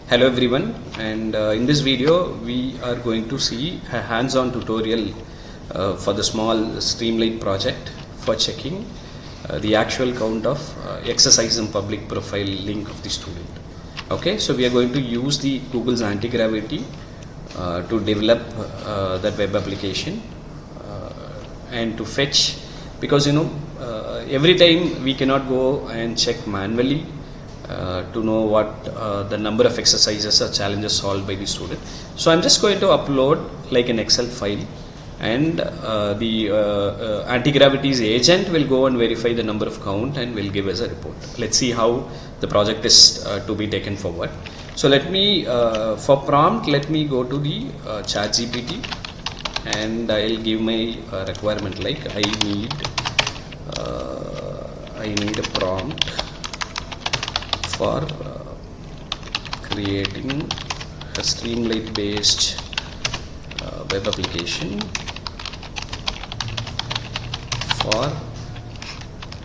Hello everyone, and in this video we are going to see a hands-on tutorial for the small Streamline project for checking the actual count of Exercism public profile link of the student. Okay, so we are going to use the Google's Antigravity to develop that web application and to fetch, because every time we cannot go and check manually to know what the number of exercises or challenges solved by the student. So I'm just going to upload like an Excel file, and the Antigravity's agent will go and verify the number of count and will give us a report. Let's see how the project is to be taken forward. So let me, for prompt, let me go to the ChatGPT, and I'll give my requirement like I need a prompt for creating a Streamline based web application for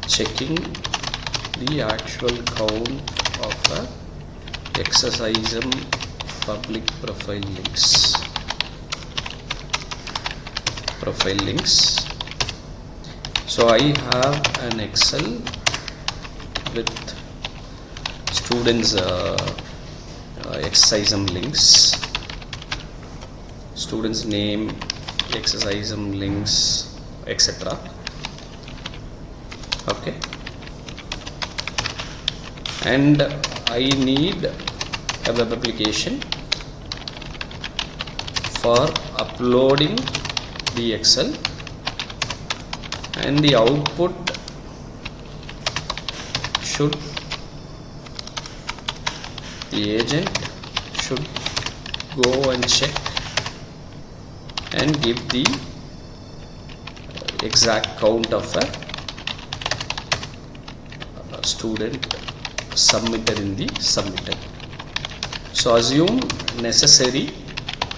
checking the actual count of Exercism public profile links. So I have an Excel with students Exercism links, students name, Exercism links, etc. Okay, and I need a web application for uploading the Excel, and the output should, the agent should go and check and give the exact count of a student submitted in the submitted. So assume necessary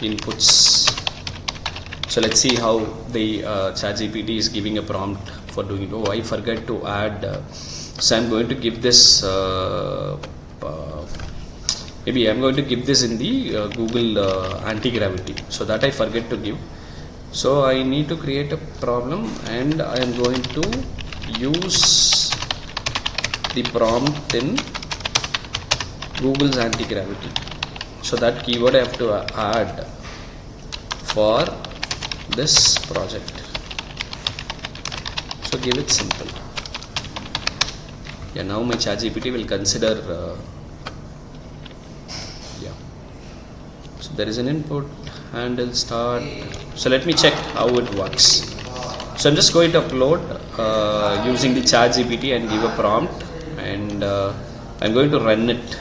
inputs. So let's see how the ChatGPT is giving a prompt for doing it. Oh, I forgot to add. So I'm going to give this. Maybe I'm going to give this in the Google Antigravity. So that I forget to give. So I need to create a problem, and I am going to use the prompt in Google's Antigravity. So that keyword I have to add for this project. So give it simple. Yeah, now my ChatGPT will consider. So there is an input, handle, start. So let me check how it works. So I'm just going to upload using the ChatGPT and give a prompt, and I'm going to run it.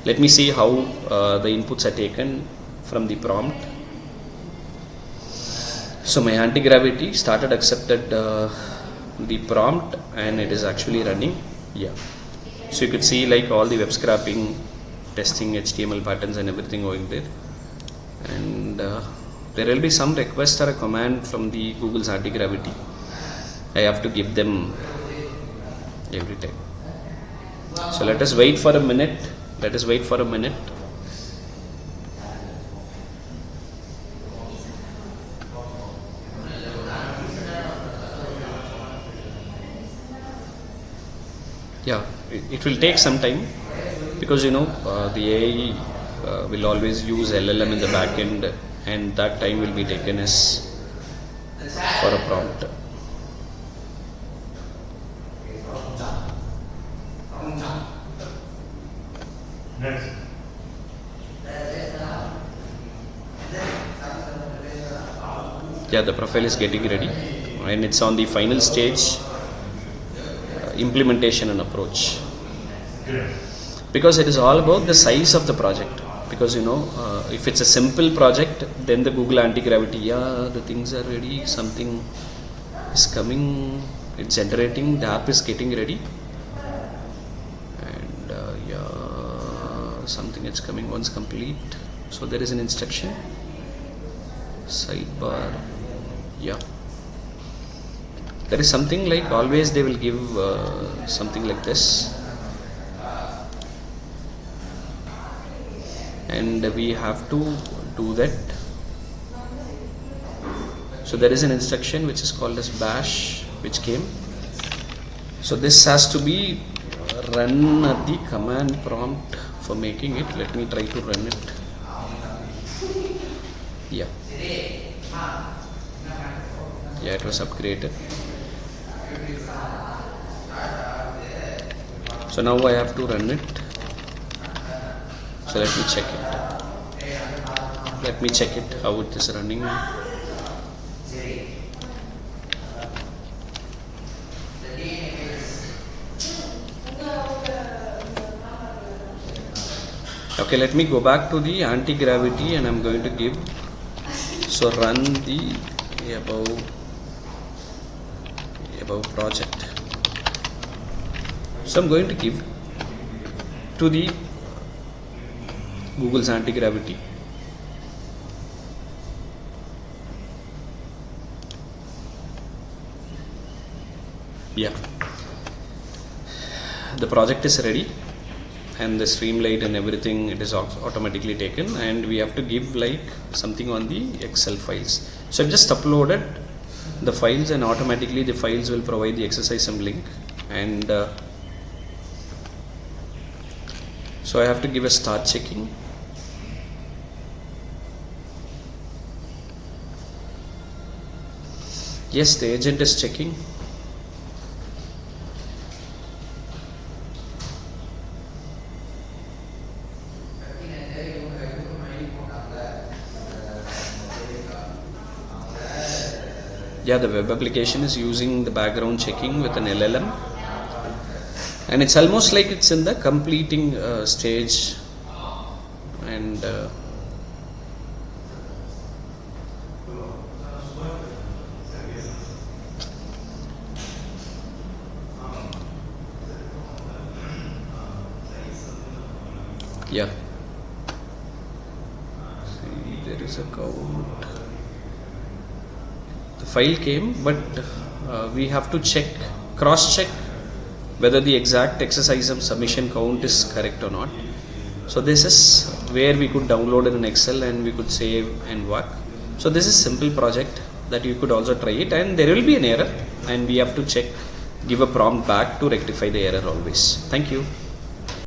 Let me see how the inputs are taken from the prompt. So my Antigravity started accepted the prompt, and it is actually running. Yeah. So you could see like all the web scraping, testing, HTML patterns and everything going there. And there will be some request or a command from the Google's Antigravity. I have to give them every time. So let us wait for a minute. Yeah, it will take some time, because the AI will always use LLM in the back end, and that time will be taken as for a prompt. Yeah, the profile is getting ready, and it's on the final stage, implementation and approach. Because it is all about the size of the project. Because if it's a simple project, then the Google Antigravity, yeah, the things are ready, something is coming, it's generating, the app is getting ready, and yeah, something is coming once complete. So there is an instruction, sidebar. Yeah, there is something like always they will give something like this. and we have to do that. So there is an instruction which is called as bash which came. So this has to be run at the command prompt for making it. Let me try to run it. Yeah, it was upgraded. So now I have to run it. So let me check it how it is running. Okay, let me go back to the anti-gravity and I'm going to give, so run the above project. So I'm going to give to the Google's anti-gravity. Yeah, the project is ready and the streamlight and everything, it is automatically taken, and we have to give like something on the Excel files. So I've just uploaded the files and automatically the files will provide the Exercism link, and so I have to give a start checking. Yes, the agent is checking. Yeah, the web application is using the background checking with an LLM, and it's almost like it's in the completing stage, and yeah, see, there is a count. The file came, but we have to cross check whether the exact Exercism submission count is correct or not. So this is where we could download in an Excel and we could save and work. So this is simple project that you could also try it, and there will be an error and we have to give a prompt back to rectify the error always. Thank you.